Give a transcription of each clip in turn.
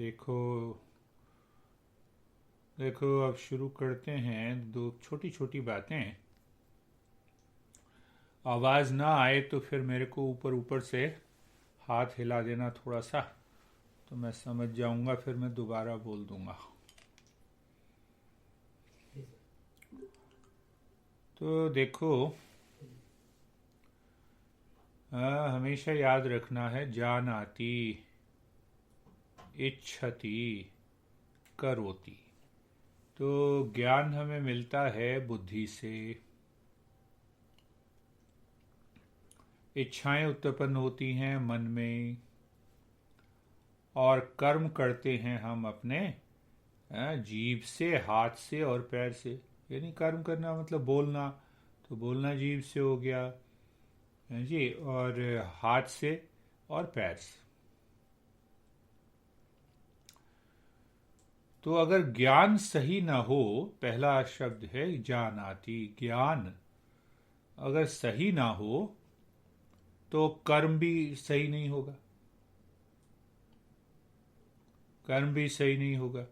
देखो देखो, अब शुरू करते हैं। दो छोटी छोटी बातें। आवाज़ ना आए तो फिर मेरे को ऊपर ऊपर से हाथ हिला देना थोड़ा सा, तो मैं समझ जाऊंगा, फिर मैं दोबारा बोल दूंगा। तो देखो, हमेशा याद रखना है, जानाति इच्छति करोति। तो ज्ञान हमें मिलता है बुद्धि से। इच्छाएं उत्पन्न होती हैं मन में, और कर्म करते हैं हम अपने जीभ से, हाथ से और पैर से। यानी कर्म करना मतलब बोलना, तो बोलना जीभ से हो गया है जी, और हाथ से और पैर से। तो अगर ज्ञान सही ना हो, पहला शब्द है जानाति, ज्ञान अगर सही ना हो तो कर्म भी सही नहीं होगा। कर्म भी सही नहीं होगा।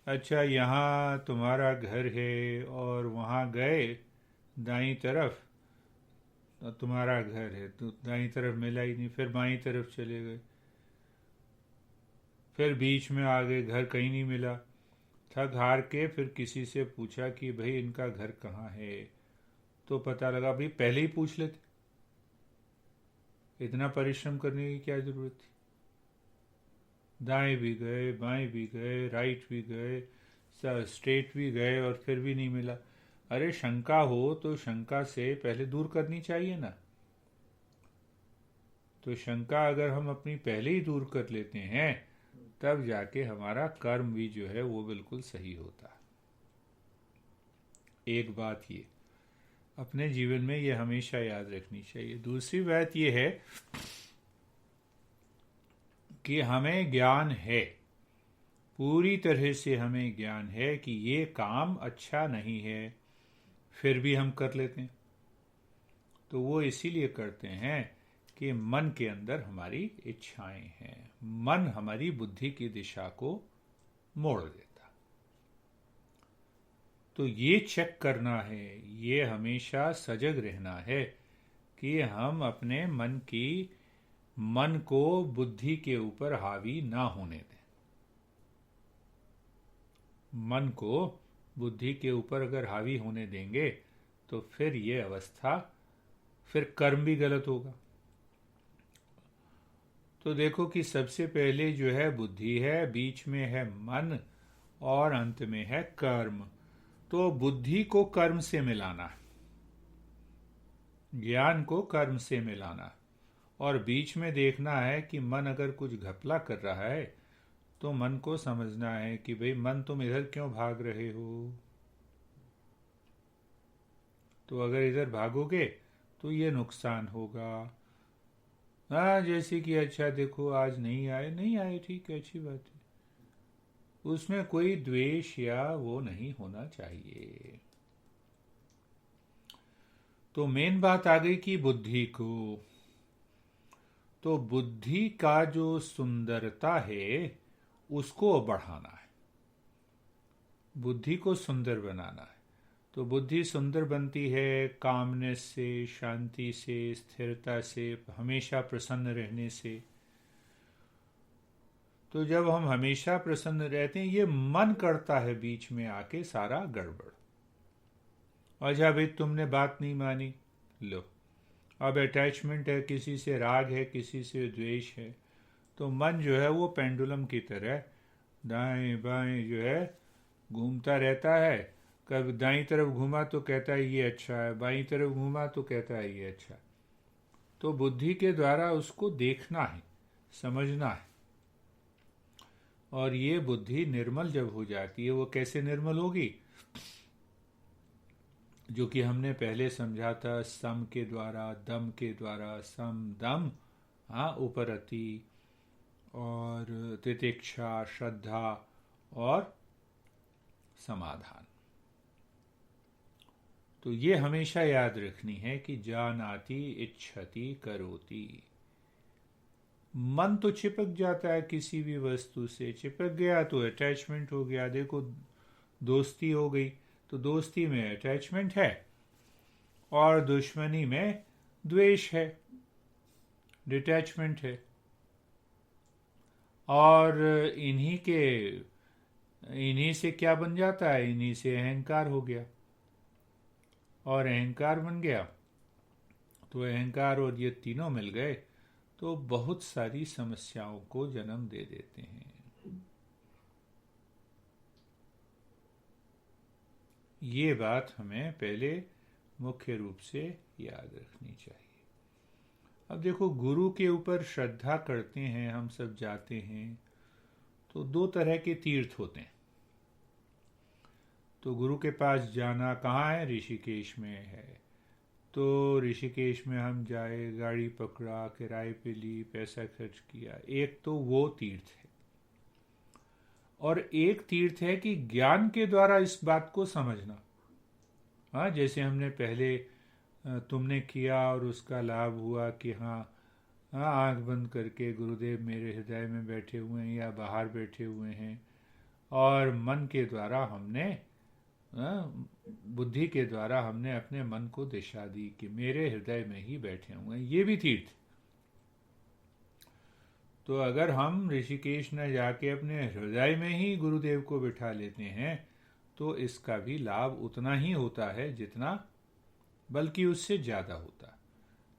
अच्छा, यहाँ तुम्हारा घर है और वहाँ गए दाईं तरफ, तो तुम्हारा घर है तो दाईं तरफ मिला ही नहीं, फिर बाईं तरफ चले गए, फिर बीच में आ गए, घर कहीं नहीं मिला। थक हार के फिर किसी से पूछा कि भाई इनका घर कहाँ है, तो पता लगा भाई पहले ही पूछ लेते, इतना परिश्रम करने की क्या जरूरत थी। दाएं भी गए, बाएं भी गए, राइट भी गए, स्ट्रेट भी गए, और फिर भी नहीं मिला। अरे शंका हो तो शंका से पहले दूर करनी चाहिए ना। तो शंका अगर हम अपनी पहले ही दूर कर लेते हैं, तब जाके हमारा कर्म भी जो है वो बिल्कुल सही होता है। एक बात ये अपने जीवन में ये हमेशा याद रखनी चाहिए। दूसरी बात ये है कि हमें ज्ञान है, पूरी तरह से हमें ज्ञान है कि ये काम अच्छा नहीं है, फिर भी हम कर लेते हैं। तो वो इसीलिए करते हैं कि मन के अंदर हमारी इच्छाएं हैं, मन हमारी बुद्धि की दिशा को मोड़ देता। तो ये चेक करना है, ये हमेशा सजग रहना है कि हम अपने मन को बुद्धि के ऊपर हावी ना होने दें। मन को बुद्धि के ऊपर अगर हावी होने देंगे तो फिर ये अवस्था, फिर कर्म भी गलत होगा। तो देखो कि सबसे पहले जो है बुद्धि है, बीच में है मन, और अंत में है कर्म। तो बुद्धि को कर्म से मिलाना, ज्ञान को कर्म से मिलाना, और बीच में देखना है कि मन अगर कुछ घपला कर रहा है तो मन को समझना है कि भाई मन तुम इधर क्यों भाग रहे हो। तो अगर इधर भागोगे तो ये नुकसान होगा। हाँ, जैसे कि अच्छा देखो आज नहीं आए, नहीं आए, ठीक है, अच्छी बात है, उसमें कोई द्वेष या वो नहीं होना चाहिए। तो मेन बात आ गई कि बुद्धि को, तो बुद्धि का जो सुंदरता है उसको बढ़ाना है, बुद्धि को सुंदर बनाना है। तो बुद्धि सुंदर बनती है कामनेस से, शांति से, स्थिरता से, हमेशा प्रसन्न रहने से। तो जब हम हमेशा प्रसन्न रहते हैं, ये मन करता है बीच में आके सारा गड़बड़। अच्छा भाई तुमने बात नहीं मानी, लो अब अटैचमेंट है, किसी से राग है, किसी से द्वेष है, तो मन जो है वो पेंडुलम की तरह दाएं बाएं जो है घूमता रहता है। कभी दाईं तरफ घूमा तो कहता है ये अच्छा है, बाईं तरफ घूमा तो कहता है ये अच्छा है। तो बुद्धि के द्वारा उसको देखना है, समझना है। और ये बुद्धि निर्मल जब हो जाती है, वो कैसे निर्मल होगी, जो कि हमने पहले समझा था, सम के द्वारा, दम के द्वारा, सम दम, हाँ, उपरति, और तितिक्षा, श्रद्धा और समाधान। तो ये हमेशा याद रखनी है कि जानाति इच्छति करोति। मन तो चिपक जाता है किसी भी वस्तु से, चिपक गया तो अटैचमेंट हो गया। देखो, दोस्ती हो गई तो दोस्ती में अटैचमेंट है, और दुश्मनी में द्वेष है, डिटैचमेंट है। और इन्हीं से क्या बन जाता है, इन्हीं से अहंकार हो गया, और अहंकार बन गया तो अहंकार और ये तीनों मिल गए तो बहुत सारी समस्याओं को जन्म दे देते हैं। ये बात हमें पहले मुख्य रूप से याद रखनी चाहिए। अब देखो, गुरु के ऊपर श्रद्धा करते हैं, हम सब जाते हैं, तो दो तरह के तीर्थ होते हैं। तो गुरु के पास जाना कहाँ है? ऋषिकेश में है। तो ऋषिकेश में हम जाए, गाड़ी पकड़ा, किराए पे ली, पैसा खर्च किया, एक तो वो तीर्थ है। और एक तीर्थ है कि ज्ञान के द्वारा इस बात को समझना। हाँ, जैसे हमने पहले तुमने किया और उसका लाभ हुआ कि हाँ, आंख बंद करके गुरुदेव मेरे हृदय में बैठे हुए हैं या बाहर बैठे हुए हैं, और मन के द्वारा हमने, बुद्धि के द्वारा हमने अपने मन को दिशा दी कि मेरे हृदय में ही बैठे हुए हैं। ये भी तीर्थ। तो अगर हम ऋषिकेश न जाके अपने हृदय में ही गुरुदेव को बिठा लेते हैं तो इसका भी लाभ उतना ही होता है जितना, बल्कि उससे ज़्यादा होता है,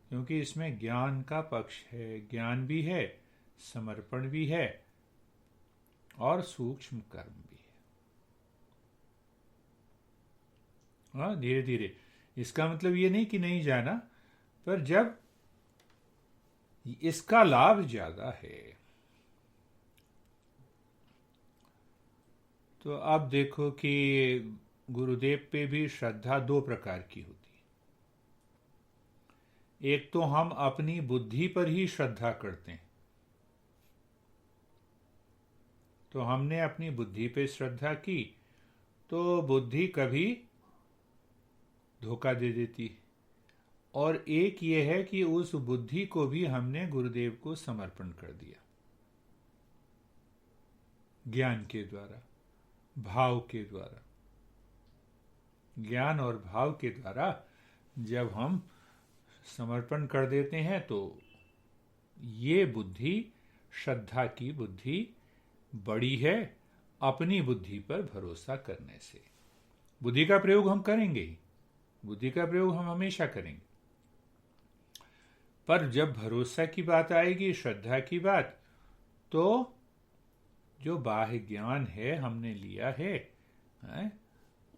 क्योंकि इसमें ज्ञान का पक्ष है, ज्ञान भी है, समर्पण भी है, और सूक्ष्म कर्म भी है। हाँ, धीरे धीरे। इसका मतलब ये नहीं कि नहीं जाना, पर जब इसका लाभ ज्यादा है। तो अब देखो कि गुरुदेव पे भी श्रद्धा दो प्रकार की होती है। एक तो हम अपनी बुद्धि पर ही श्रद्धा करते हैं, तो हमने अपनी बुद्धि पे श्रद्धा की तो बुद्धि कभी धोखा दे देती है। और एक ये है कि उस बुद्धि को भी हमने गुरुदेव को समर्पण कर दिया, ज्ञान के द्वारा, भाव के द्वारा। ज्ञान और भाव के द्वारा जब हम समर्पण कर देते हैं तो ये बुद्धि, श्रद्धा की बुद्धि बड़ी है अपनी बुद्धि पर भरोसा करने से। बुद्धि का प्रयोग हम करेंगे ही, बुद्धि का प्रयोग हम हमेशा करेंगे, पर जब भरोसा की बात आएगी, श्रद्धा की बात, तो जो बाह्य ज्ञान है हमने लिया है,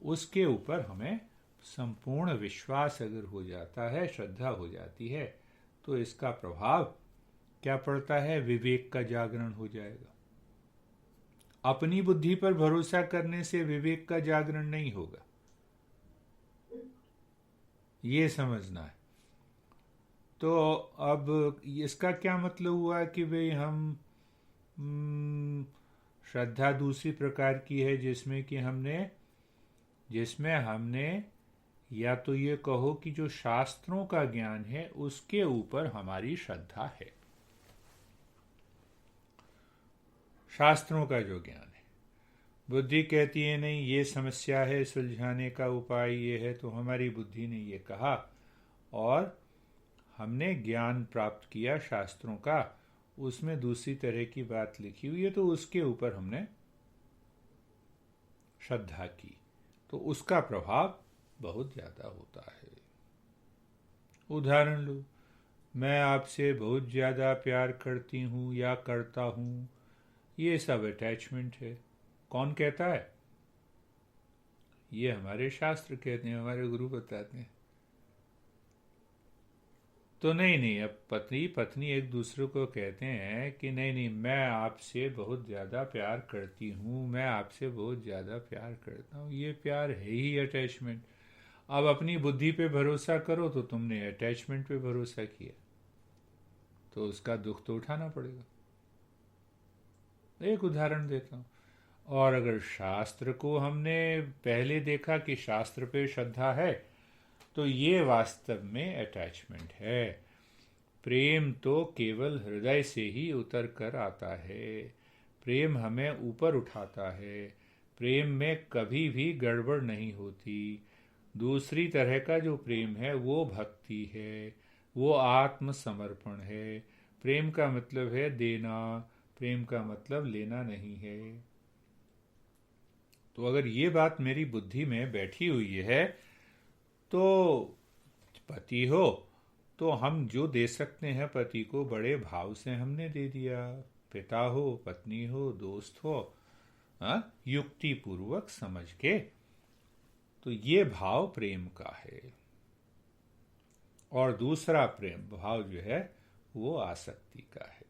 उसके ऊपर हमें संपूर्ण विश्वास अगर हो जाता है, श्रद्धा हो जाती है, तो इसका प्रभाव क्या पड़ता है? विवेक का जागरण हो जाएगा। अपनी बुद्धि पर भरोसा करने से विवेक का जागरण नहीं होगा, ये समझना है। तो अब इसका क्या मतलब हुआ कि भाई हम श्रद्धा दूसरी प्रकार की है जिसमें हमने या तो ये कहो कि जो शास्त्रों का ज्ञान है उसके ऊपर हमारी श्रद्धा है। शास्त्रों का जो ज्ञान है, बुद्धि कहती है नहीं ये समस्या है, सुलझाने का उपाय ये है, तो हमारी बुद्धि ने ये कहा और हमने ज्ञान प्राप्त किया शास्त्रों का, उसमें दूसरी तरह की बात लिखी हुई है, तो उसके ऊपर हमने श्रद्धा की, तो उसका प्रभाव बहुत ज़्यादा होता है। उदाहरण लो, मैं आपसे बहुत ज़्यादा प्यार करती हूँ या करता हूँ, ये सब अटैचमेंट है। कौन कहता है? ये हमारे शास्त्र कहते हैं, हमारे गुरु बताते हैं। तो नहीं, अब पति पत्नी एक दूसरे को कहते हैं कि नहीं, मैं आपसे बहुत ज़्यादा प्यार करती हूँ, मैं आपसे बहुत ज़्यादा प्यार करता हूँ, ये प्यार है ही अटैचमेंट। अब अपनी बुद्धि पे भरोसा करो तो तुमने अटैचमेंट पे भरोसा किया, तो उसका दुख तो उठाना पड़ेगा। एक उदाहरण देता हूँ। और अगर शास्त्र को हमने पहले देखा कि शास्त्र पे श्रद्धा है, तो ये वास्तव में अटैचमेंट है। प्रेम तो केवल हृदय से ही उतर कर आता है। प्रेम हमें ऊपर उठाता है। प्रेम में कभी भी गड़बड़ नहीं होती। दूसरी तरह का जो प्रेम है वो भक्ति है, वो आत्मसमर्पण है। प्रेम का मतलब है देना, प्रेम का मतलब लेना नहीं है। तो अगर ये बात मेरी बुद्धि में बैठी हुई है तो पति हो तो हम जो दे सकते हैं पति को बड़े भाव से हमने दे दिया। पिता हो, पत्नी हो, दोस्त हो, युक्ति पूर्वक समझ के। तो ये भाव प्रेम का है। और दूसरा प्रेम भाव जो है वो आसक्ति का है।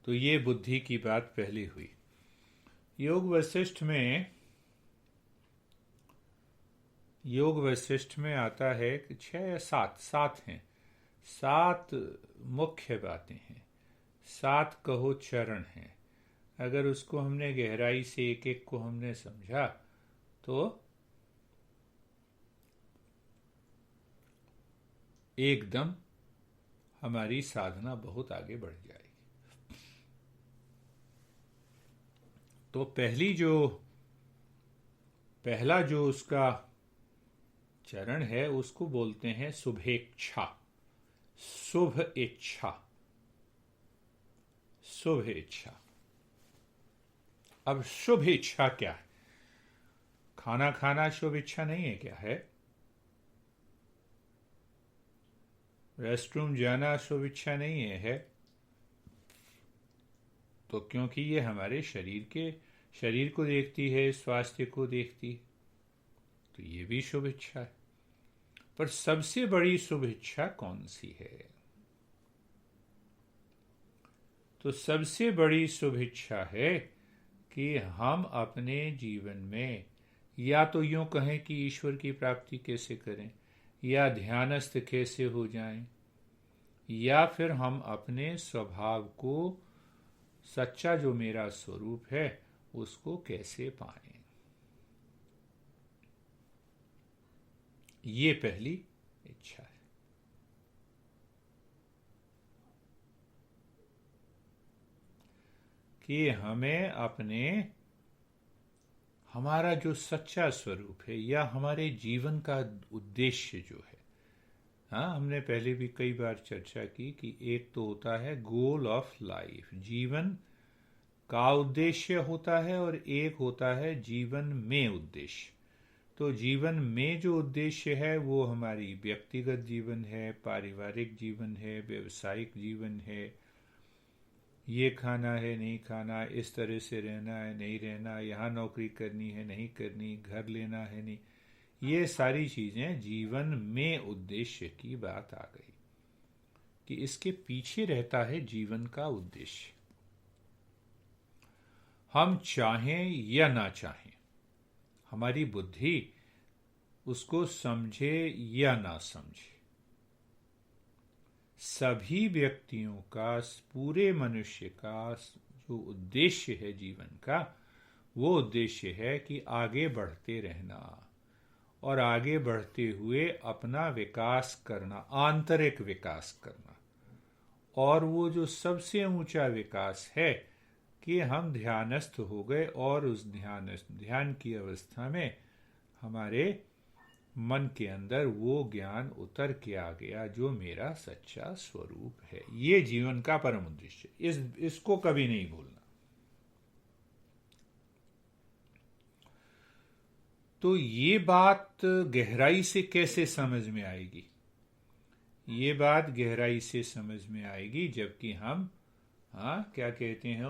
तो ये बुद्धि की बात पहली हुई। योग वशिष्ठ में आता है कि 6 या 7 हैं। 7 मुख्य बातें हैं, 7 कहो चरण हैं। अगर उसको हमने गहराई से एक एक को हमने समझा तो एकदम हमारी साधना बहुत आगे बढ़ जाएगी। तो पहला जो उसका चरण है उसको बोलते हैं शुभेच्छा। शुभ इच्छा, शुभ इच्छा। अब शुभ इच्छा क्या है? खाना खाना शुभ इच्छा नहीं है क्या है? रेस्टरूम जाना शुभ इच्छा नहीं है? तो क्योंकि ये हमारे शरीर को देखती है, स्वास्थ्य को देखती, तो ये भी शुभ इच्छा है। पर सबसे बड़ी शुभ इच्छा कौन सी है? तो सबसे बड़ी शुभ इच्छा है कि हम अपने जीवन में या तो यूं कहें कि ईश्वर की प्राप्ति कैसे करें, या ध्यानस्थ कैसे हो जाएं, या फिर हम अपने स्वभाव को, सच्चा जो मेरा स्वरूप है, उसको कैसे पाएं। ये पहली इच्छा है। कि हमें हमारा जो सच्चा स्वरूप है या हमारे जीवन का उद्देश्य जो है, हाँ, हमने पहले भी कई बार चर्चा की कि एक तो होता है गोल ऑफ लाइफ, जीवन का उद्देश्य होता है, और एक होता है जीवन में उद्देश्य। तो जीवन में जो उद्देश्य है वो हमारी व्यक्तिगत जीवन है, पारिवारिक जीवन है, व्यवसायिक जीवन है। ये खाना है, नहीं खाना, इस तरह से रहना है, नहीं रहना, यहाँ नौकरी करनी है, नहीं करनी, घर लेना है, नहीं। ये सारी चीजें जीवन में उद्देश्य की बात आ गई कि इसके पीछे रहता है जीवन का उद्देश्य। हम चाहें या ना चाहें, हमारी बुद्धि उसको समझे या ना समझे, सभी व्यक्तियों का, पूरे मनुष्य का जो उद्देश्य है जीवन का, वो उद्देश्य है कि आगे बढ़ते रहना और आगे बढ़ते हुए अपना विकास करना, आंतरिक विकास करना। और वो जो सबसे ऊंचा विकास है कि हम ध्यानस्थ हो गए और उस ध्यान की अवस्था में हमारे मन के अंदर वो ज्ञान उतर के आ गया जो मेरा सच्चा स्वरूप है। ये जीवन का परम उद्देश्य, इसको कभी नहीं भूलना। तो ये बात गहराई से कैसे समझ में आएगी? ये बात गहराई से समझ में आएगी जबकि हम, क्या कहते हैं,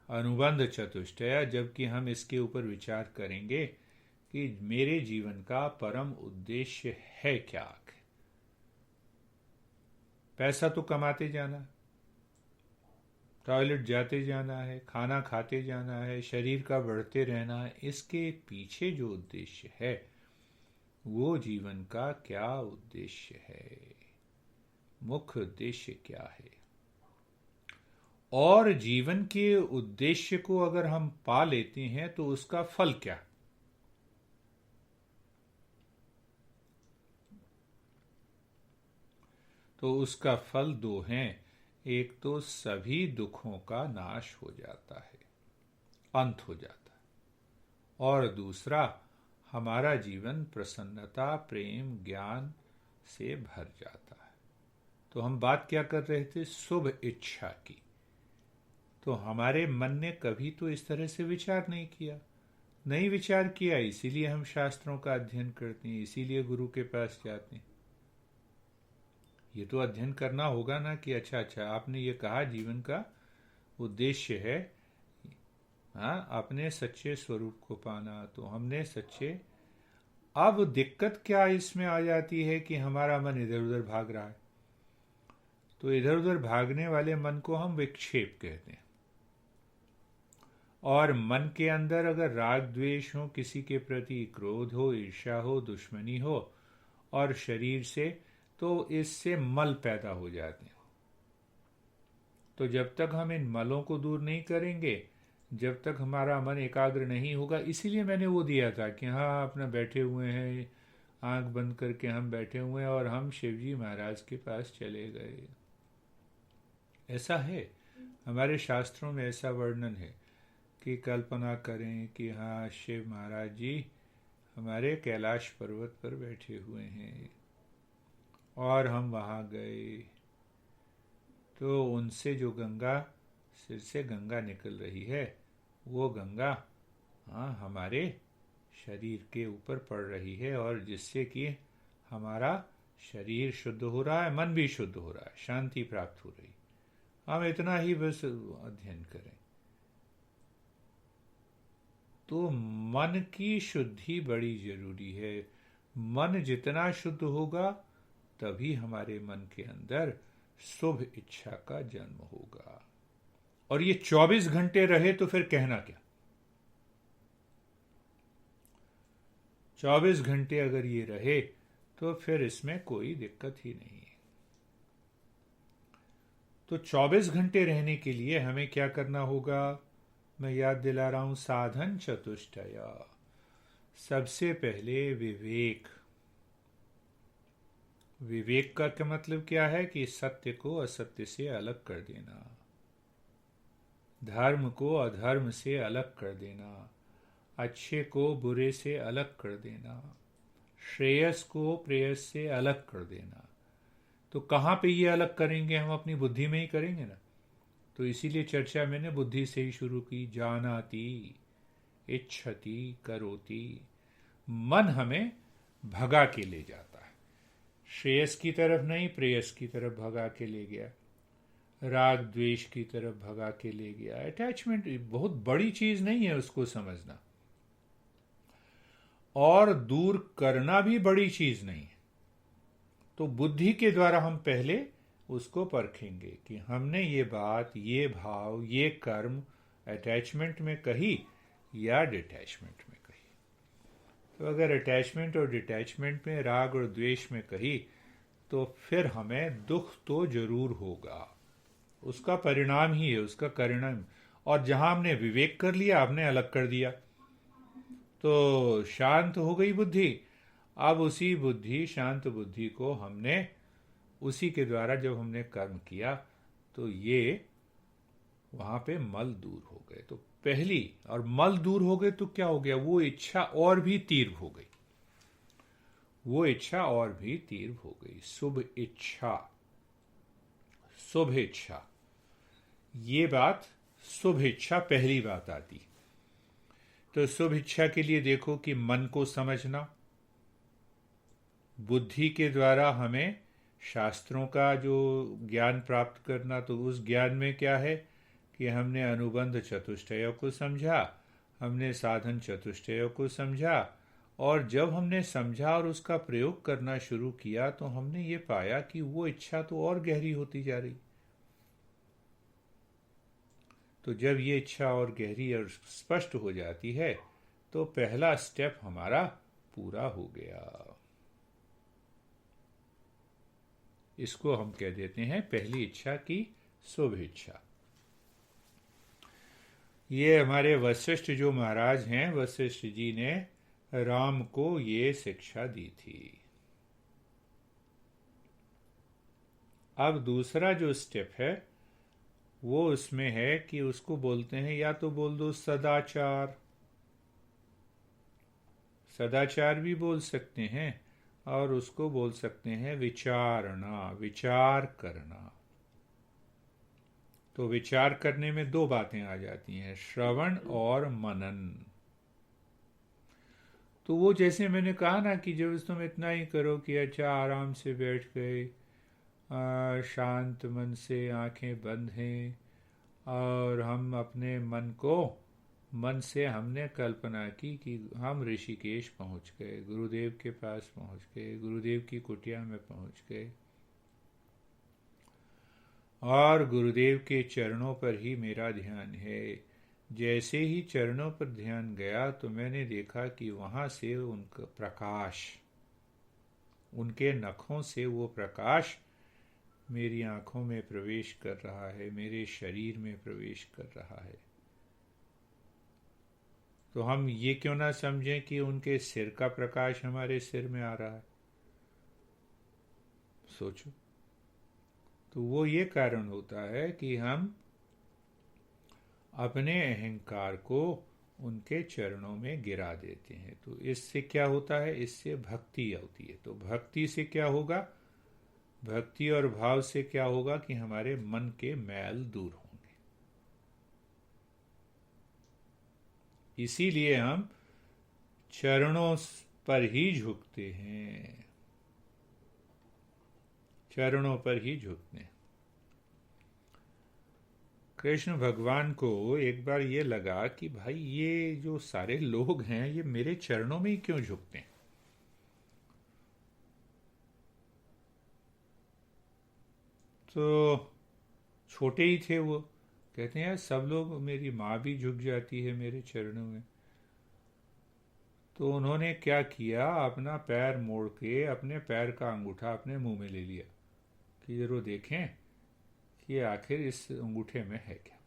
अनुबंध चतुष्टय, जबकि हम इसके ऊपर विचार करेंगे कि मेरे जीवन का परम उद्देश्य है क्या। पैसा तो कमाते जाना, टॉयलेट जाते जाना है, खाना खाते जाना है, शरीर का बढ़ते रहना है। इसके पीछे जो उद्देश्य है वो जीवन का क्या उद्देश्य है, मुख्य उद्देश्य क्या है। और जीवन के उद्देश्य को अगर हम पा लेते हैं तो उसका फल क्या? तो उसका फल दो हैं। एक तो सभी दुखों का नाश हो जाता है, अंत हो जाता है, और दूसरा हमारा जीवन प्रसन्नता, प्रेम, ज्ञान से भर जाता है। तो हम बात क्या कर रहे थे? शुभ इच्छा की। तो हमारे मन ने कभी तो इस तरह से विचार नहीं किया, नहीं विचार किया, इसीलिए हम शास्त्रों का अध्ययन करते हैं, इसीलिए गुरु के पास जाते हैं। ये तो अध्ययन करना होगा ना कि अच्छा अच्छा आपने ये कहा जीवन का उद्देश्य है, हाँ, अपने सच्चे स्वरूप को पाना, तो हमने सच्चे। अब दिक्कत क्या इसमें आ जाती है कि हमारा मन इधर उधर भाग रहा है। तो इधर उधर भागने वाले मन को हम विक्षेप कहते हैं। और मन के अंदर अगर राग द्वेष हो, किसी के प्रति क्रोध हो, ईर्ष्या हो, दुश्मनी हो, और शरीर से, तो इससे मल पैदा हो जाते हैं। तो जब तक हम इन मलों को दूर नहीं करेंगे, जब तक हमारा मन एकाग्र नहीं होगा, इसीलिए मैंने वो दिया था कि हाँ अपना बैठे हुए हैं, आंख बंद करके हम बैठे हुए हैं और हम शिवजी महाराज के पास चले गए। ऐसा है, हमारे शास्त्रों में ऐसा वर्णन है कि कल्पना करें कि हाँ शिव महाराज जी हमारे कैलाश पर्वत पर बैठे हुए हैं और हम वहाँ गए, तो उनसे जो गंगा, सिर से गंगा निकल रही है, वो गंगा हाँ हमारे शरीर के ऊपर पड़ रही है, और जिससे कि हमारा शरीर शुद्ध हो रहा है, मन भी शुद्ध हो रहा है, शांति प्राप्त हो रही। हम इतना ही बस अध्ययन करें तो मन की शुद्धि बड़ी जरूरी है। मन जितना शुद्ध होगा तभी हमारे मन के अंदर शुभ इच्छा का जन्म होगा। और ये 24 घंटे रहे तो फिर कहना क्या? 24 घंटे अगर ये रहे तो फिर इसमें कोई दिक्कत ही नहीं है। तो 24 घंटे रहने के लिए हमें क्या करना होगा? मैं याद दिला रहा हूं, साधन चतुष्टय। सबसे पहले विवेक। विवेक का क्या मतलब क्या है? कि सत्य को असत्य से अलग कर देना, धर्म को अधर्म से अलग कर देना, अच्छे को बुरे से अलग कर देना, श्रेयस को प्रेयस से अलग कर देना। तो कहाँ पे ये अलग करेंगे? हम अपनी बुद्धि में ही करेंगे ना। तो इसीलिए चर्चा मैंने बुद्धि से ही शुरू की। जानाति, इच्छति, करोति। मन हमें भगा के ले जाता है, श्रेयस की तरफ नहीं, प्रेयस की तरफ भगा के ले गया, राग द्वेष की तरफ भगा के ले गया। अटैचमेंट बहुत बड़ी चीज नहीं है उसको समझना, और दूर करना भी बड़ी चीज नहीं है। तो बुद्धि के द्वारा हम पहले उसको परखेंगे कि हमने ये बात, ये भाव, ये कर्म अटैचमेंट में कही या डिटैचमेंट में कही। तो अगर अटैचमेंट और डिटैचमेंट में, राग और द्वेष में कही, तो फिर हमें दुख तो जरूर होगा। उसका परिणाम ही है, उसका परिणाम। और जहां हमने विवेक कर लिया, हमने अलग कर दिया, तो शांत हो गई बुद्धि। अब उसी बुद्धि, शांत बुद्धि को हमने, उसी के द्वारा जब हमने कर्म किया तो ये वहां पे मल दूर हो गए। तो पहली, और मल दूर हो गए तो क्या हो गया? वो इच्छा और भी तीव्र हो गई, वो इच्छा और भी तीव्र हो गई। शुभ इच्छा, शुभ इच्छा, ये बात, शुभ इच्छा पहली बात आती। तो शुभ इच्छा के लिए देखो कि मन को समझना, बुद्धि के द्वारा हमें शास्त्रों का जो ज्ञान प्राप्त करना। तो उस ज्ञान में क्या है कि हमने अनुबंध चतुष्टय को समझा, हमने साधन चतुष्टय को समझा, और जब हमने समझा और उसका प्रयोग करना शुरू किया तो हमने ये पाया कि वो इच्छा तो और गहरी होती जा रही। तो जब ये इच्छा और गहरी और स्पष्ट हो जाती है तो पहला स्टेप हमारा पूरा हो गया। इसको हम कह देते हैं पहली इच्छा की शुभ इच्छा। ये हमारे वशिष्ठ जो महाराज हैं, वशिष्ठ जी ने राम को ये शिक्षा दी थी। अब दूसरा जो स्टेप है वो उसमें है कि उसको बोलते हैं, या तो बोल दो सदाचार, सदाचार भी बोल सकते हैं, और उसको बोल सकते हैं विचारणा, विचार करना। तो विचार करने में दो बातें आ जाती हैं, श्रवण और मनन। तो वो जैसे मैंने कहा ना कि जब तुम इतना ही करो कि अच्छा आराम से बैठ गए, शांत मन से आंखें बंद हैं, और हम अपने मन से हमने कल्पना की कि हम ऋषिकेश पहुंच गए, गुरुदेव के पास पहुंच गए, गुरुदेव की कुटिया में पहुंच गए, और गुरुदेव के चरणों पर ही मेरा ध्यान है। जैसे ही चरणों पर ध्यान गया तो मैंने देखा कि वहां से उनका प्रकाश, उनके नखों से वो प्रकाश मेरी आंखों में प्रवेश कर रहा है, मेरे शरीर में प्रवेश कर रहा है। तो हम ये क्यों ना समझें कि उनके सिर का प्रकाश हमारे सिर में आ रहा है। सोचो, तो वो ये कारण होता है कि हम अपने अहंकार को उनके चरणों में गिरा देते हैं। तो इससे क्या होता है, इससे भक्ति होती है। तो भक्ति से क्या होगा, भक्ति और भाव से क्या होगा कि हमारे मन के मैल दूर होंगे। इसीलिए हम चरणों पर ही झुकते हैं, चरणों पर ही झुकते हैं। कृष्ण भगवान को एक बार ये लगा कि भाई ये जो सारे लोग हैं ये मेरे चरणों में ही क्यों झुकते हैं। तो छोटे ही थे वो, कहते हैं सब लोग, मेरी माँ भी झुक जाती है मेरे चरणों में। तो उन्होंने क्या किया, अपना पैर मोड़ के अपने पैर का अंगूठा अपने मुंह में ले लिया कि जरूर देखें कि आखिर इस अंगूठे में है क्या।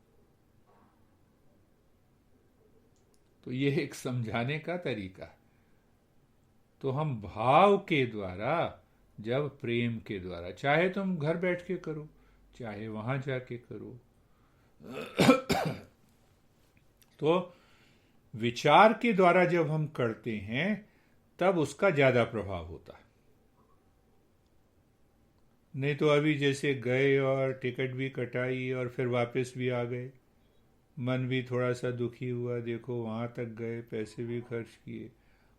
तो ये एक समझाने का तरीका है। तो हम भाव के द्वारा, जब प्रेम के द्वारा, चाहे तुम घर बैठ के करो चाहे वहां जाके करो, तो विचार के द्वारा जब हम करते हैं तब उसका ज्यादा प्रभाव होता है। नहीं तो अभी जैसे गए और टिकट भी कटाई और फिर वापस भी आ गए, मन भी थोड़ा सा दुखी हुआ, देखो वहां तक गए, पैसे भी खर्च किए,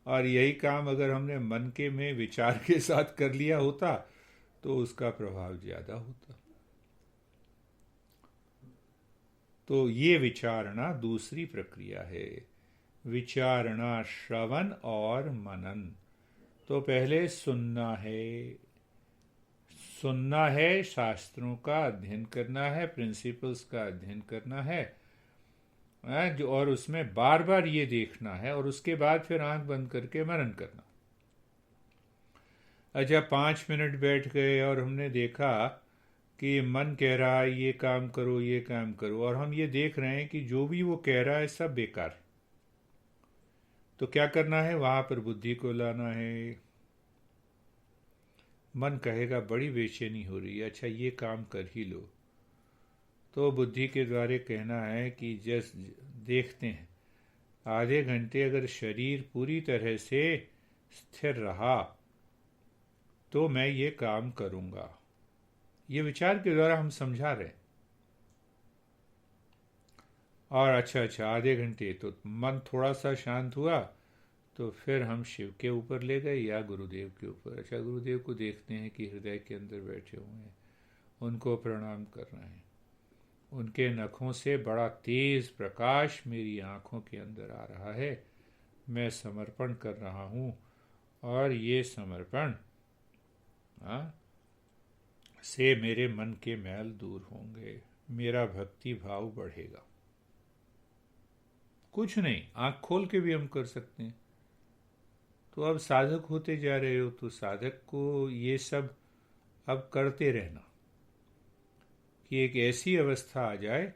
और यही काम अगर हमने मन के में विचार के साथ कर लिया होता तो उसका प्रभाव ज्यादा होता। तो ये विचारणा दूसरी प्रक्रिया है, विचारणा श्रवण और मनन। तो पहले सुनना है, सुनना है, शास्त्रों का अध्ययन करना है, प्रिंसिपल्स का अध्ययन करना है, जो, और उसमें बार बार ये देखना है, और उसके बाद फिर आंख बंद करके मनन करना। अच्छा 5 मिनट बैठ गए और हमने देखा कि मन कह रहा है ये काम करो ये काम करो, और हम ये देख रहे हैं कि जो भी वो कह रहा है सब बेकार है। तो क्या करना है, वहां पर बुद्धि को लाना है। मन कहेगा बड़ी बेचैनी हो रही है, अच्छा ये काम कर ही लो। तो बुद्धि के द्वारा कहना है कि जस्ट देखते हैं, आधे घंटे अगर शरीर पूरी तरह से स्थिर रहा तो मैं ये काम करूंगा। ये विचार के द्वारा हम समझा रहे हैं। और अच्छा आधे घंटे तो मन थोड़ा सा शांत हुआ तो फिर हम शिव के ऊपर ले गए या गुरुदेव के ऊपर। अच्छा गुरुदेव को देखते हैं कि हृदय के अंदर बैठे हुए हैं, उनको प्रणाम कर रहे हैं, उनके नखों से बड़ा तेज प्रकाश मेरी आंखों के अंदर आ रहा है, मैं समर्पण कर रहा हूँ, और ये समर्पण से मेरे मन के मैल दूर होंगे, मेरा भक्ति भाव बढ़ेगा। कुछ नहीं, आंख खोल के भी हम कर सकते हैं। तो अब साधक होते जा रहे हो तो साधक को ये सब अब करते रहना, कि एक ऐसी अवस्था आ जाए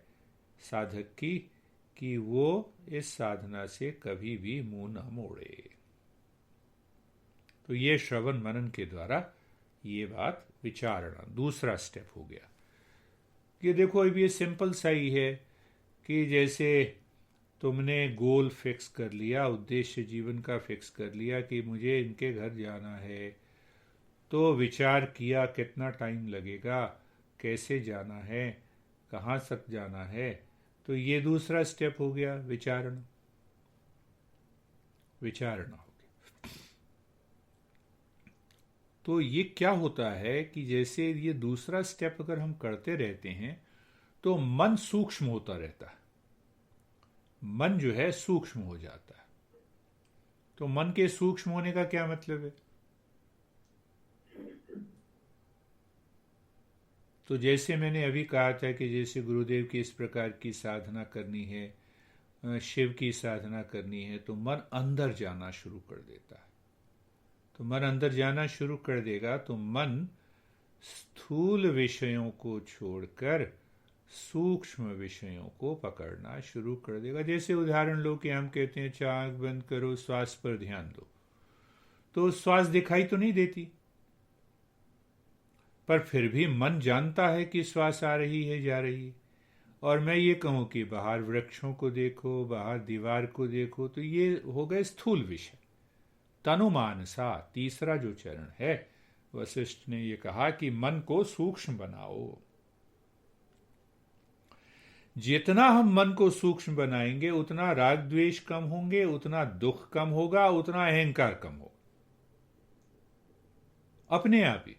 साधक की कि वो इस साधना से कभी भी मुंह न मोड़े। तो ये श्रवण मनन के द्वारा ये बात विचारणा दूसरा स्टेप हो गया। कि देखो अब ये सिंपल सा ही है कि जैसे तुमने गोल फिक्स कर लिया, उद्देश्य जीवन का फिक्स कर लिया कि मुझे इनके घर जाना है, तो विचार किया कितना टाइम लगेगा, कैसे जाना है, कहाँ तक जाना है। तो ये दूसरा स्टेप हो गया, विचारणा विचारणा हो गया। तो ये क्या होता है कि जैसे ये दूसरा स्टेप अगर हम करते रहते हैं तो मन सूक्ष्म होता रहता है, मन जो है सूक्ष्म हो जाता है। तो मन के सूक्ष्म होने का क्या मतलब है? तो जैसे मैंने अभी कहा था कि जैसे गुरुदेव की इस प्रकार की साधना करनी है, शिव की साधना करनी है, तो मन अंदर जाना शुरू कर देता है। तो मन अंदर जाना शुरू कर देगा तो मन स्थूल विषयों को छोड़कर सूक्ष्म विषयों को पकड़ना शुरू कर देगा। जैसे उदाहरण लो कि हम कहते हैं अच्छा आंख बंद करो, श्वास पर ध्यान दो, तो श्वास दिखाई तो नहीं देती, पर फिर भी मन जानता है कि श्वास आ रही है, जा रही है। और मैं ये कहूं कि बाहर वृक्षों को देखो, बाहर दीवार को देखो, तो ये हो गए स्थूल विषय। तनुमानसा तीसरा जो चरण है, वशिष्ठ ने ये कहा कि मन को सूक्ष्म बनाओ। जितना हम मन को सूक्ष्म बनाएंगे उतना राग द्वेष कम होंगे, उतना दुख कम होगा, उतना अहंकार कम होगा। अपने आप ही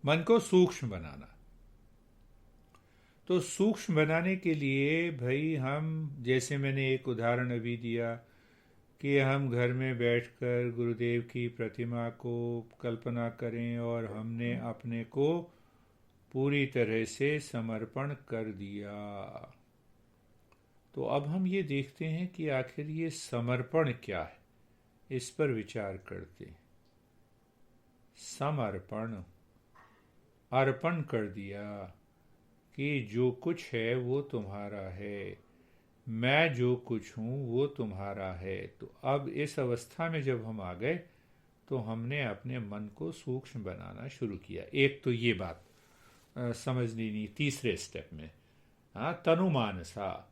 मन को सूक्ष्म बनाना। तो सूक्ष्म बनाने के लिए भाई हम, जैसे मैंने एक उदाहरण अभी दिया कि हम घर में बैठकर गुरुदेव की प्रतिमा को कल्पना करें और हमने अपने को पूरी तरह से समर्पण कर दिया। तो अब हम ये देखते हैं कि आखिर ये समर्पण क्या है, इस पर विचार करते हैं। समर्पण, अर्पण कर दिया कि जो कुछ है वो तुम्हारा है, मैं जो कुछ हूं वो तुम्हारा है। तो अब इस अवस्था में जब हम आ गए तो हमने अपने मन को सूक्ष्म बनाना शुरू किया। एक तो ये बात समझ लेनी तीसरे स्टेप में, हाँ, तनुमानसा।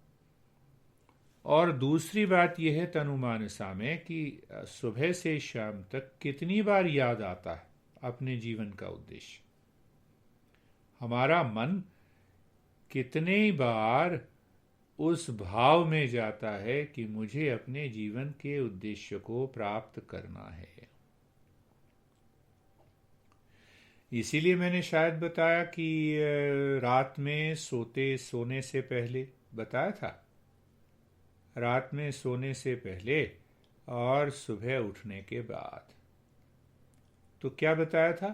और दूसरी बात यह है तनुमानसा में कि सुबह से शाम तक कितनी बार याद आता है अपने जीवन का उद्देश्य। हमारा मन कितने बार उस भाव में जाता है कि मुझे अपने जीवन के उद्देश्य को प्राप्त करना है। इसीलिए मैंने शायद बताया कि रात में सोने से पहले बताया था, रात में सोने से पहले और सुबह उठने के बाद। तो क्या बताया था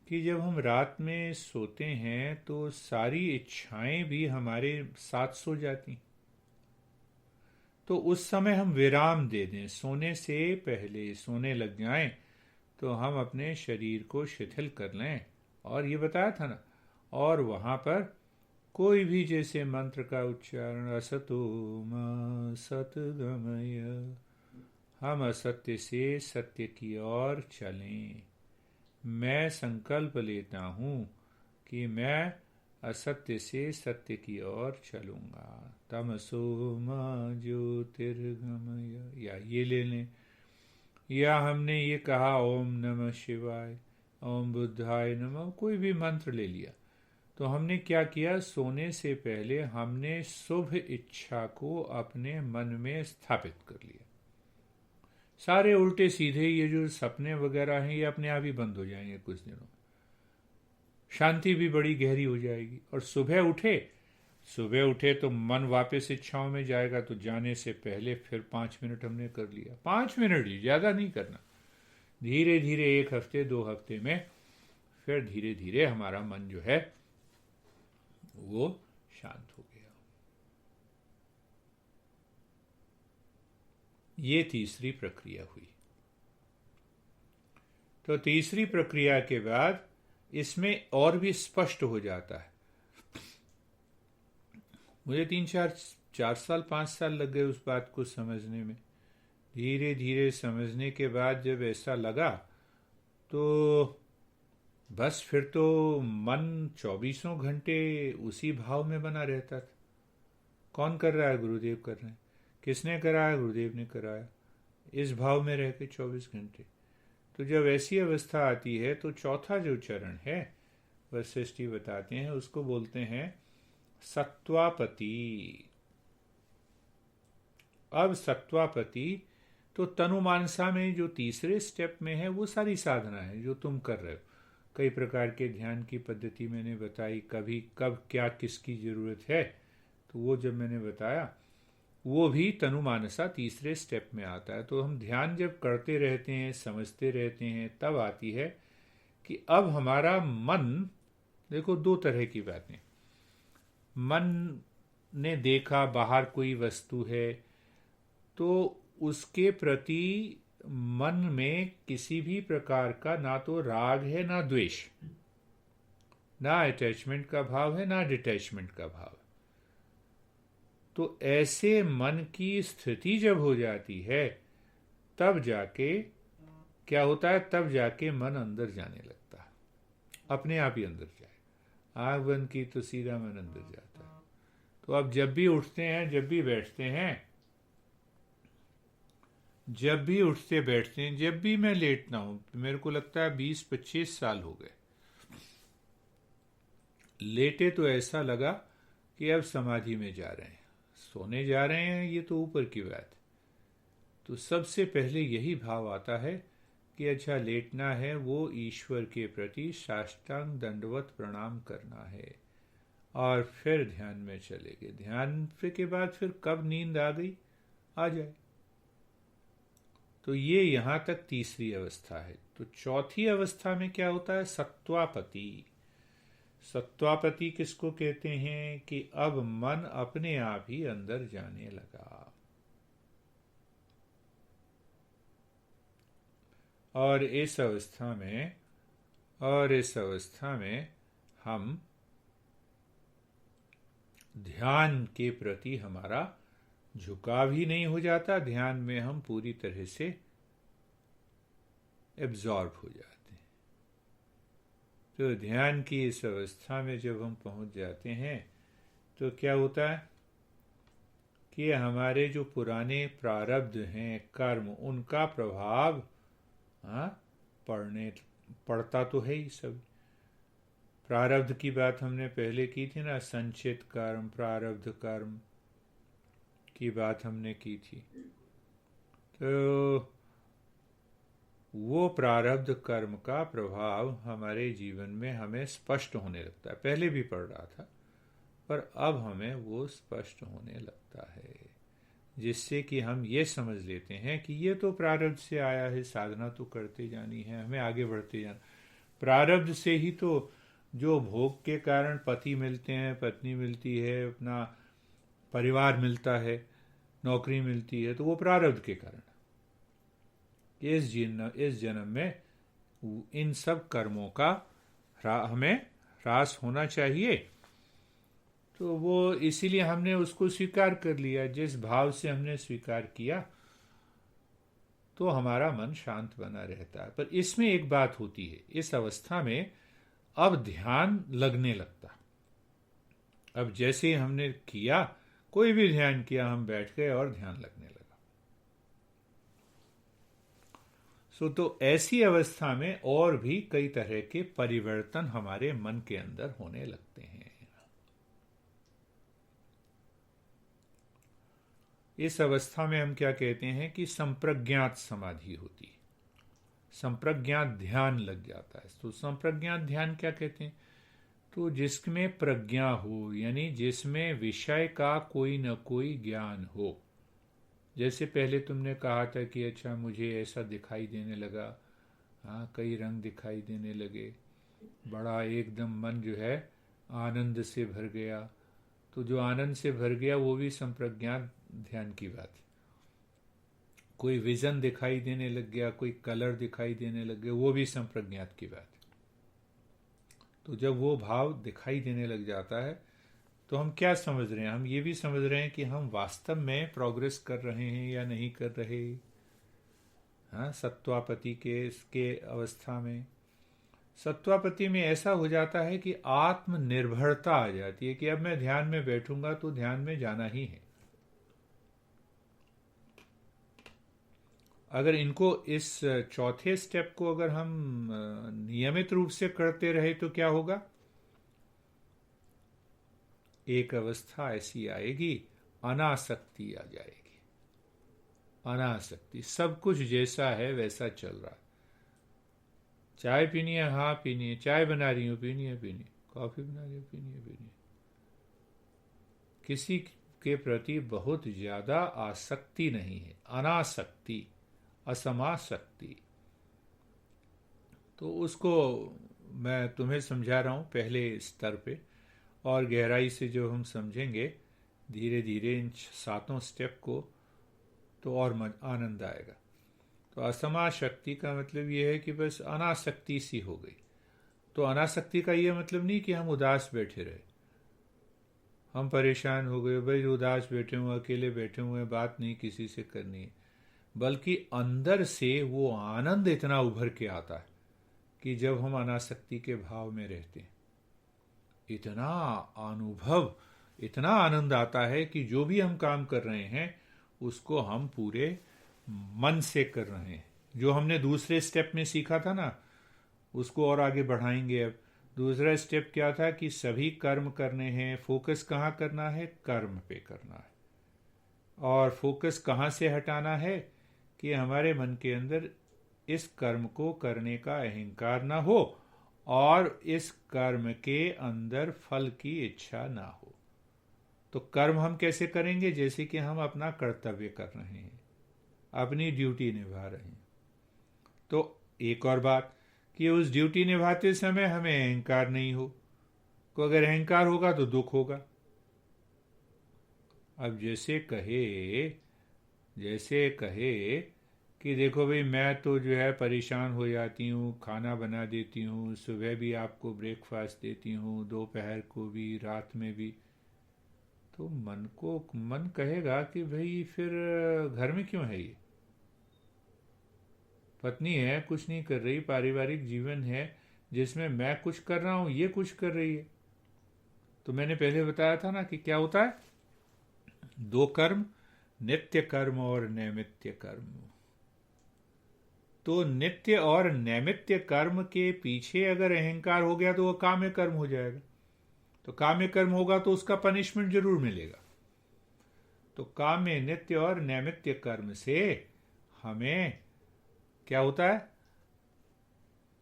कि जब हम रात में सोते हैं तो सारी इच्छाएं भी हमारे साथ सो जाती। तो उस समय हम विराम दे दें, सोने से पहले सोने लग जाएं, तो हम अपने शरीर को शिथिल कर लें। और ये बताया था ना, और वहाँ पर कोई भी जैसे मंत्र का उच्चारण, असतो मा सतगमय, हम असत्य से सत्य की ओर चलें। मैं संकल्प लेता हूँ कि मैं असत्य से सत्य की ओर चलूँगा। तमसो मा ज्योतिर्गमय, या ये ले लें, या हमने ये कहा ओम नमः शिवाय, ओम बुद्धाय नमः, कोई भी मंत्र ले लिया। तो हमने क्या किया, सोने से पहले हमने शुभ इच्छा को अपने मन में स्थापित कर लिया। सारे उल्टे सीधे ये जो सपने वगैरह हैं ये अपने आप ही बंद हो जाएंगे कुछ दिनों। शांति भी बड़ी गहरी हो जाएगी। और सुबह उठे तो मन वापस इच्छाओं में जाएगा, तो जाने से पहले फिर 5 मिनट हमने कर लिया। 5 मिनट ही, ज़्यादा नहीं करना। धीरे धीरे 1 हफ्ते 2 हफ्ते में फिर धीरे धीरे हमारा मन जो है वो शांत हो गया। ये तीसरी प्रक्रिया हुई। तो तीसरी प्रक्रिया के बाद इसमें और भी स्पष्ट हो जाता है। मुझे 3-4 4 साल 5 साल लग गए उस बात को समझने में। धीरे धीरे समझने के बाद जब ऐसा लगा तो बस फिर तो मन 24 घंटे उसी भाव में बना रहता था। कौन कर रहा है? गुरुदेव कर रहे हैं। किसने कराया? गुरुदेव ने कराया। इस भाव में रह के 24 घंटे। तो जब ऐसी अवस्था आती है तो चौथा जो चरण है वशिष्ठ जी बताते हैं उसको बोलते हैं सत्वापति। अब सत्वापति तो तनु मानसा में जो तीसरे स्टेप में है वो सारी साधना है जो तुम कर रहे हो। कई प्रकार के ध्यान की पद्धति मैंने बताई, कभी कब क्या किसकी जरूरत है, तो वो जब मैंने बताया वो भी तनु मानसा तीसरे स्टेप में आता है। तो हम ध्यान जब करते रहते हैं, समझते रहते हैं, तब आती है कि अब हमारा मन, देखो दो तरह की बातें। मन ने देखा बाहर कोई वस्तु है तो उसके प्रति मन में किसी भी प्रकार का ना तो राग है ना द्वेष, ना अटैचमेंट का भाव है ना डिटैचमेंट का भाव। तो ऐसे मन की स्थिति जब हो जाती है तब जाके क्या होता है, तब जाके मन अंदर जाने लगता है, अपने आप ही अंदर जाए। आँख बंद की तो सीधा मन अंदर जाता है। तो अब जब भी उठते हैं, जब भी बैठते हैं, जब भी उठते बैठते हैं, जब भी मैं लेटता हूं, मेरे को लगता है 20-25 साल हो गए लेटे, तो ऐसा लगा कि अब समाधि में जा रहे हैं, सोने जा रहे हैं, ये तो ऊपर की बात। तो सबसे पहले यही भाव आता है कि अच्छा लेटना है, वो ईश्वर के प्रति साष्टांग दंडवत प्रणाम करना है, और फिर ध्यान में चले गए। ध्यान के बाद फिर कब नींद आ गई, आ जाए। तो ये यहां तक तीसरी अवस्था है। तो चौथी अवस्था में क्या होता है, सत्वापति। सत्वापति किसको कहते हैं कि अब मन अपने आप ही अंदर जाने लगा, और इस अवस्था में हम ध्यान के प्रति हमारा झुकाव ही नहीं हो जाता, ध्यान में हम पूरी तरह से एब्जॉर्ब हो जाते हैं। तो ध्यान की इस अवस्था में जब हम पहुंच जाते हैं तो क्या होता है कि हमारे जो पुराने प्रारब्ध हैं, कर्म, उनका प्रभाव पड़ता तो है ही। सब प्रारब्ध की बात हमने पहले की थी ना, संचित कर्म, प्रारब्ध कर्म की बात हमने की थी। तो वो प्रारब्ध कर्म का प्रभाव हमारे जीवन में हमें स्पष्ट होने लगता है। पहले भी पड़ रहा था, पर अब हमें वो स्पष्ट होने लगता है, जिससे कि हम ये समझ लेते हैं कि ये तो प्रारब्ध से आया है, साधना तो करते जानी है, हमें आगे बढ़ते जाना। प्रारब्ध से ही तो जो भोग के कारण पति मिलते हैं, पत्नी मिलती है, अपना परिवार मिलता है, नौकरी मिलती है, तो वो प्रारब्ध के कारण। इस जन्म में इन सब कर्मों का हमें ह्रास होना चाहिए। तो वो इसीलिए हमने उसको स्वीकार कर लिया। जिस भाव से हमने स्वीकार किया तो हमारा मन शांत बना रहता है। पर इसमें एक बात होती है, इस अवस्था में अब ध्यान लगने लगता। अब जैसे हमने किया, कोई भी ध्यान किया, हम बैठ गए और ध्यान लगने लगा। तो ऐसी अवस्था में और भी कई तरह के परिवर्तन हमारे मन के अंदर होने लगते हैं। इस अवस्था में हम क्या कहते हैं कि संप्रज्ञात समाधि होती है, संप्रज्ञात ध्यान लग जाता है। तो संप्रज्ञात ध्यान क्या कहते हैं, तो जिसमें प्रज्ञा हो, यानी जिसमें विषय का कोई न कोई ज्ञान हो। जैसे पहले तुमने कहा था कि अच्छा मुझे ऐसा दिखाई देने लगा, हाँ कई रंग दिखाई देने लगे, बड़ा एकदम मन जो है आनंद से भर गया। तो जो आनंद से भर गया वो भी संप्रज्ञात ध्यान की बात है। कोई विजन दिखाई देने लग गया, कोई कलर दिखाई देने लग गया, वो भी संप्रज्ञात की बात है। तो जब वो भाव दिखाई देने लग जाता है तो हम क्या समझ रहे हैं? हम ये भी समझ रहे हैं कि हम वास्तव में प्रोग्रेस कर रहे हैं या नहीं कर रहे। हाँ, सत्वापति के इसके अवस्था में, सत्वापति में ऐसा हो जाता है कि आत्मनिर्भरता आ जाती है कि अब मैं ध्यान में बैठूंगा तो ध्यान में जाना ही है। अगर इनको इस चौथे स्टेप को अगर हम नियमित रूप से करते रहे तो क्या होगा? एक अवस्था ऐसी आएगी, अनासक्ति आ जाएगी। अनासक्ति, सब कुछ जैसा है वैसा चल रहा है। चाय पीनी है, हाँ पीनी है, चाय बना रही हूँ, पीनी है, पीनी है, कॉफी बना रही हूँ, पीनी है, पीनी है। किसी के प्रति बहुत ज्यादा आसक्ति नहीं है, अनासक्ति, असमासक्ति। तो उसको मैं तुम्हें समझा रहा हूँ पहले स्तर पे, और गहराई से जो हम समझेंगे धीरे धीरे इन 7 स्टेप को तो और आनंद आएगा। तो असमाशक्ति का मतलब ये है कि बस अनासक्ति सी हो गई। तो अनासक्ति का ये मतलब नहीं कि हम उदास बैठे रहे, हम परेशान हो गए, भाई उदास बैठे हुए, अकेले बैठे हुए, बात नहीं किसी से करनी है, बल्कि अंदर से वो आनंद इतना उभर के आता है कि जब हम अनासक्ति के भाव में रहते हैं, इतना अनुभव, इतना आनंद आता है कि जो भी हम काम कर रहे हैं उसको हम पूरे मन से कर रहे हैं। जो हमने दूसरे स्टेप में सीखा था ना, उसको और आगे बढ़ाएंगे। अब दूसरा स्टेप क्या था कि सभी कर्म करने हैं, फोकस कहाँ करना है? कर्म पे करना है। और फोकस कहाँ से हटाना है? कि हमारे मन के अंदर इस कर्म को करने का अहंकार ना हो और इस कर्म के अंदर फल की इच्छा ना हो। तो कर्म हम कैसे करेंगे? जैसे कि हम अपना कर्तव्य कर रहे हैं, अपनी ड्यूटी निभा रहे हैं। तो एक और बात कि उस ड्यूटी निभाते समय हमें अहंकार नहीं हो, को अगर अहंकार होगा तो दुख होगा। अब जैसे कहे कि देखो भाई, मैं तो जो है परेशान हो जाती हूँ, खाना बना देती हूँ, सुबह भी आपको ब्रेकफास्ट देती हूँ, दोपहर को भी, रात में भी। तो मन कहेगा कि भाई फिर घर में क्यों है ये? पत्नी है, कुछ नहीं कर रही, पारिवारिक जीवन है जिसमें मैं कुछ कर रहा हूँ, ये कुछ कर रही है। तो मैंने पहले बताया था ना कि क्या होता है, 2 कर्म, नित्य कर्म और नैमित्य कर्म। तो नित्य और नैमित्य कर्म के पीछे अगर अहंकार हो गया तो वो काम्य कर्म हो जाएगा। तो काम्य कर्म होगा तो उसका पनिशमेंट जरूर मिलेगा। तो काम्य, नित्य और नैमित्य कर्म से हमें क्या होता है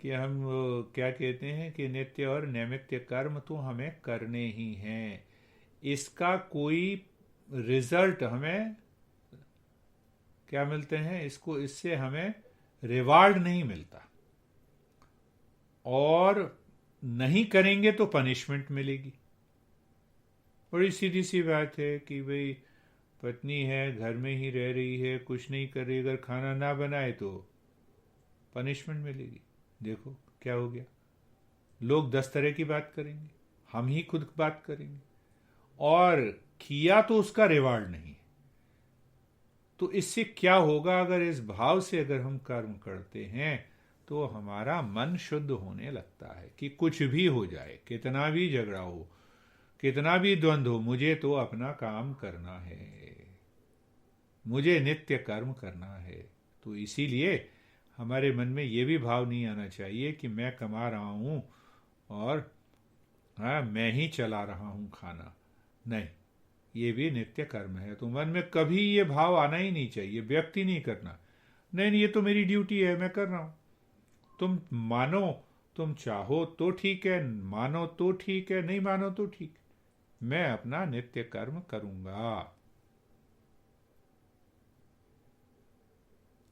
कि हम क्या कहते हैं कि नित्य और नैमित्य कर्म तो हमें करने ही हैं। इसका कोई रिजल्ट हमें क्या मिलते हैं? इससे हमें रिवार्ड नहीं मिलता, और नहीं करेंगे तो पनिशमेंट मिलेगी। बड़ी सीधी सी बात है कि भाई पत्नी है, घर में ही रह रही है, कुछ नहीं कर रही, अगर खाना ना बनाए तो पनिशमेंट मिलेगी। देखो क्या हो गया, लोग 10 तरह की बात करेंगे, हम ही खुद बात करेंगे, और किया तो उसका रिवार्ड नहीं। तो इससे क्या होगा? अगर इस भाव से अगर हम कर्म करते हैं तो हमारा मन शुद्ध होने लगता है कि कुछ भी हो जाए, कितना भी झगड़ा हो, कितना भी द्वंद्व हो, मुझे तो अपना काम करना है, मुझे नित्य कर्म करना है। तो इसीलिए हमारे मन में ये भी भाव नहीं आना चाहिए कि मैं कमा रहा हूँ और हाँ मैं ही चला रहा हूँ खाना। नहीं, ये भी नित्य कर्म है। तो मन में कभी ये भाव आना ही नहीं चाहिए, व्यक्त ही नहीं करना, नहीं ये तो मेरी ड्यूटी है, मैं कर रहा हूँ। तुम मानो, तुम चाहो तो ठीक है, मानो तो ठीक है, नहीं मानो तो ठीक, मैं अपना नित्य कर्म करूंगा।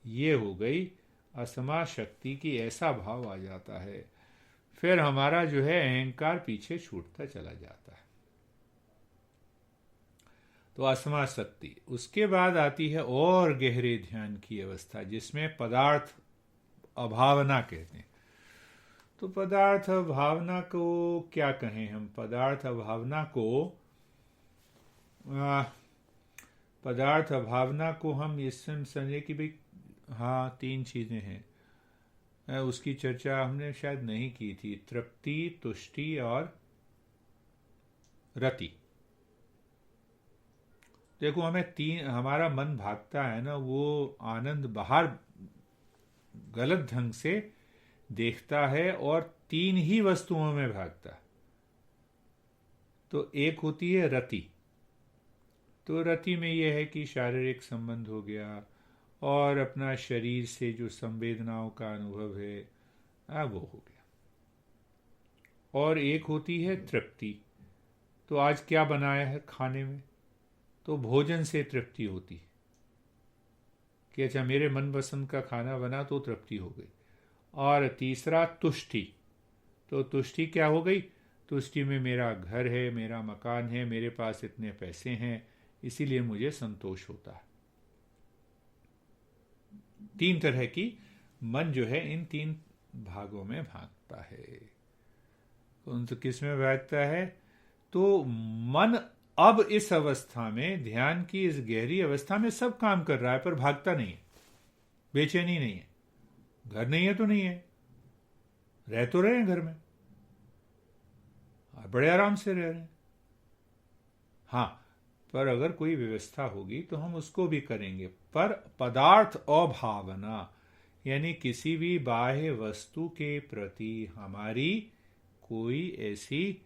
ये हो गई असमा शक्ति की, ऐसा भाव आ जाता है, फिर हमारा जो है अहंकार पीछे छूटता चला जाता है। तो असमा शक्ति, उसके बाद आती है और गहरे ध्यान की अवस्था जिसमें पदार्थ अभावना कहते हैं। तो पदार्थ भावना को क्या कहें हम? पदार्थ भावना को आ, पदार्थ भावना को हम इससे समझे कि भाई हाँ, तीन चीजें हैं। उसकी चर्चा हमने शायद नहीं की थी, तृप्ति, तुष्टि और रति। देखो, हमें तीन, हमारा मन भागता है ना, वो आनंद बाहर गलत ढंग से देखता है और तीन ही वस्तुओं में भागता है। तो एक होती है रति। तो रति में यह है कि शारीरिक संबंध हो गया और अपना शरीर से जो संवेदनाओं का अनुभव है वो हो गया। और एक होती है तृप्ति। तो आज क्या बनाया है खाने में, तो भोजन से तृप्ति होती है कि अच्छा मेरे मनपसंद का खाना बना तो तृप्ति हो गई। और तीसरा तुष्टि। तो तुष्टि क्या हो गई, तुष्टि में मेरा घर है, मेरा मकान है, मेरे पास इतने पैसे हैं, इसीलिए मुझे संतोष होता है। तीन तरह की मन जो है इन तीन भागों में भागता है। कौन सा किस में भागता है, तो मन अब इस अवस्था में, ध्यान की इस गहरी अवस्था में सब काम कर रहा है पर भागता नहीं है, बेचैनी नहीं है। घर नहीं है तो नहीं है, रह तो रहे हैं घर में, बड़े आराम से रह रहे हैं। हाँ, पर अगर कोई व्यवस्था होगी तो हम उसको भी करेंगे। पर पदार्थ अभावना, यानी किसी भी बाह्य वस्तु के प्रति हमारी कोई ऐसी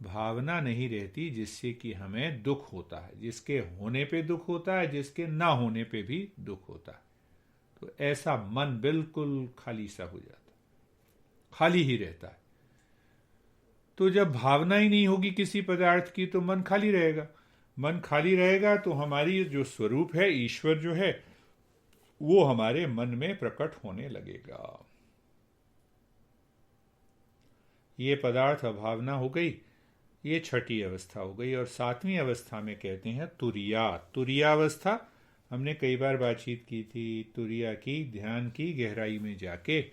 भावना नहीं रहती जिससे कि हमें दुख होता है। जिसके होने पे दुख होता है, जिसके ना होने पे भी दुख होता है। तो ऐसा मन बिल्कुल खाली सा हो जाता है, खाली ही रहता है। तो जब भावना ही नहीं होगी किसी पदार्थ की तो मन खाली रहेगा। मन खाली रहेगा तो हमारी जो स्वरूप है, ईश्वर जो है, वो हमारे मन में प्रकट होने लगेगा। ये पदार्थ अभावना हो गई, ये छठी अवस्था हो गई। और सातवीं अवस्था में कहते हैं तुरिया। तुरिया अवस्था हमने कई बार बातचीत की थी। तुरिया की, ध्यान की गहराई में जाके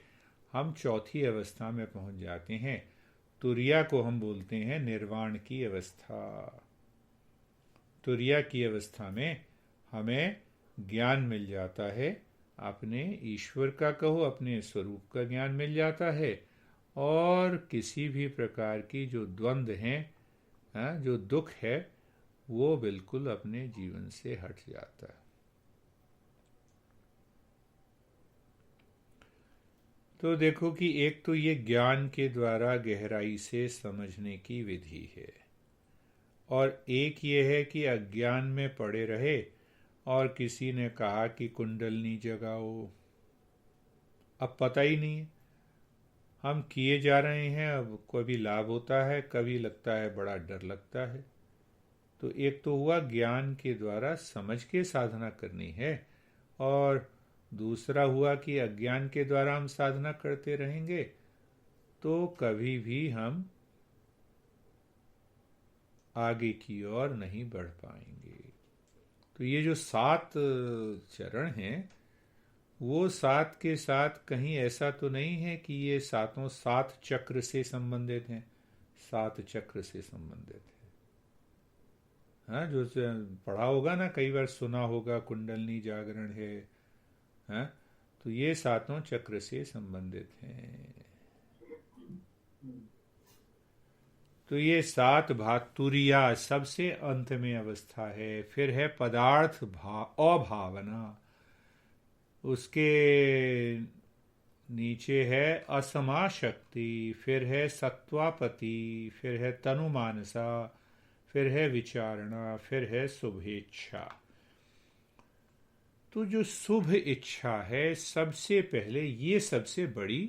हम चौथी अवस्था में पहुंच जाते हैं। तुरिया को हम बोलते हैं निर्वाण की अवस्था। तुरिया की अवस्था में हमें ज्ञान मिल जाता है, अपने ईश्वर का कहो, अपने स्वरूप का ज्ञान मिल जाता है। और किसी भी प्रकार की जो द्वंद्व हैं, जो दुख है, वो बिल्कुल अपने जीवन से हट जाता है। तो देखो कि एक तो ये ज्ञान के द्वारा गहराई से समझने की विधि है, और एक ये है कि अज्ञान में पड़े रहे और किसी ने कहा कि कुंडलनी जगाओ, अब पता ही नहीं है, हम किए जा रहे हैं। अब कभी लाभ होता है, कभी लगता है बड़ा डर लगता है। तो एक तो हुआ ज्ञान के द्वारा समझ के साधना करनी है, और दूसरा हुआ कि अज्ञान के द्वारा हम साधना करते रहेंगे तो कभी भी हम आगे की ओर नहीं बढ़ पाएंगे। तो ये जो 7 चरण हैं, वो 7 के साथ कहीं ऐसा तो नहीं है कि ये सातों 7 चक्र से संबंधित हैं। 7 चक्र से संबंधित है। हाँ, जो पढ़ा होगा ना, कई बार सुना होगा, कुंडलनी जागरण है। हाँ, तो ये सातों चक्र से संबंधित हैं। तो ये 7 भाग, तुरिया सबसे अंत में अवस्था है। फिर है पदार्थ अभावना, उसके नीचे है असमा शक्ति, फिर है सत्वापति, फिर है तनुमानसा, फिर है विचारणा, फिर है शुभेच्छा। तो जो शुभ इच्छा है, सबसे पहले ये सबसे बड़ी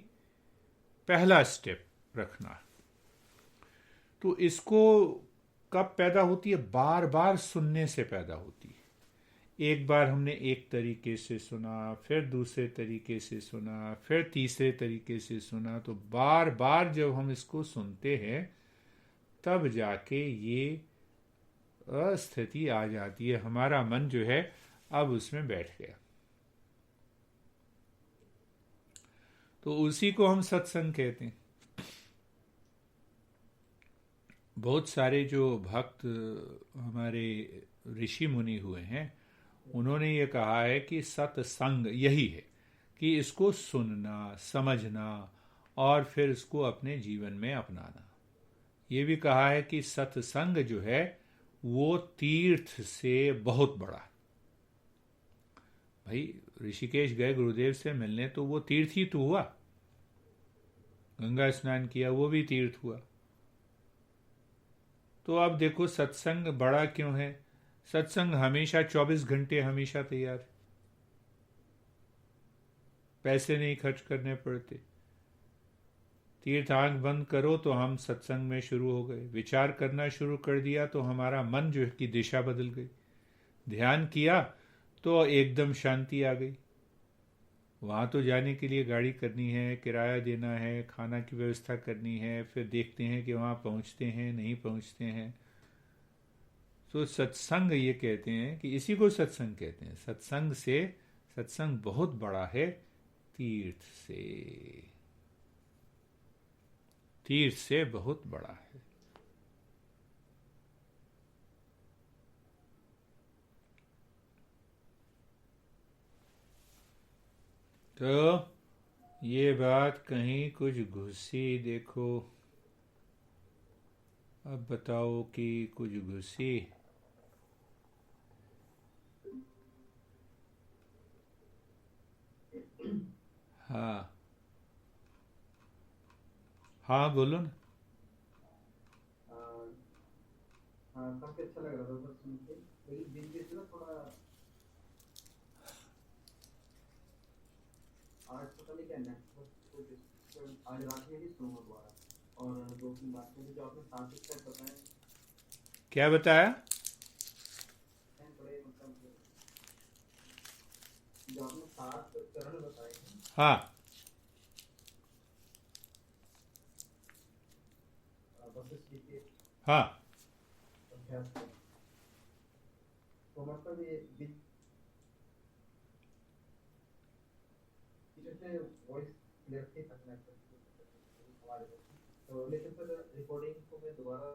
पहला स्टेप रखना। तो इसको कब पैदा होती है, बार बार सुनने से पैदा होती है। एक बार हमने एक तरीके से सुना, फिर दूसरे तरीके से सुना, फिर तीसरे तरीके से सुना, तो बार बार जब हम इसको सुनते हैं तब जाके ये अस्थिति आ जाती है। हमारा मन जो है अब उसमें बैठ गया। तो उसी को हम सत्संग कहते हैं। बहुत सारे जो भक्त हमारे ऋषि मुनि हुए हैं, उन्होंने ये कहा है कि सत्संग यही है कि इसको सुनना, समझना और फिर इसको अपने जीवन में अपनाना। ये भी कहा है कि सत्संग जो है वो तीर्थ से बहुत बड़ा है। भाई ऋषिकेश गए गुरुदेव से मिलने, तो वो तीर्थ ही तो हुआ। गंगा स्नान किया, वो भी तीर्थ हुआ। तो अब देखो सत्संग बड़ा क्यों है। सत्संग हमेशा 24 घंटे हमेशा तैयार है, पैसे नहीं खर्च करने पड़ते। तीर्थ आंख बंद करो तो हम सत्संग में शुरू हो गए, विचार करना शुरू कर दिया तो हमारा मन जो है की दिशा बदल गई, ध्यान किया तो एकदम शांति आ गई। वहाँ तो जाने के लिए गाड़ी करनी है, किराया देना है, खाना की व्यवस्था करनी है, फिर देखते हैं कि वहाँ पहुँचते हैं नहीं पहुँचते हैं। तो सत्संग ये कहते हैं कि इसी को सत्संग कहते हैं। सत्संग बहुत बड़ा है तीर्थ से बहुत बड़ा है। तो ये बात कहीं कुछ घुसी, देखो अब बताओ कि कुछ घुसी। हाँ हाँ बोलो ना। हाँ, काफी अच्छा लग रहा था सर सुन के। लेकिन बीच बीच में ना थोड़ा आज पता नहीं क्या नेटवर्क को आज रात में भी स्लो हो दोबारा। और दो तीन बात में जो आपने सात स्टेप बताए क्या बताया? हैं, बड़े मतलब जो आपने सात चरण बताए हैं, हाँ वशिष्ठ के हाँ अभ्यास को, तो मतलब ये बीच में वॉइस क्लियर थी तक नेटवर्क की आवाज। तो लेकिन फिर रिकॉर्डिंग को मैं दोबारा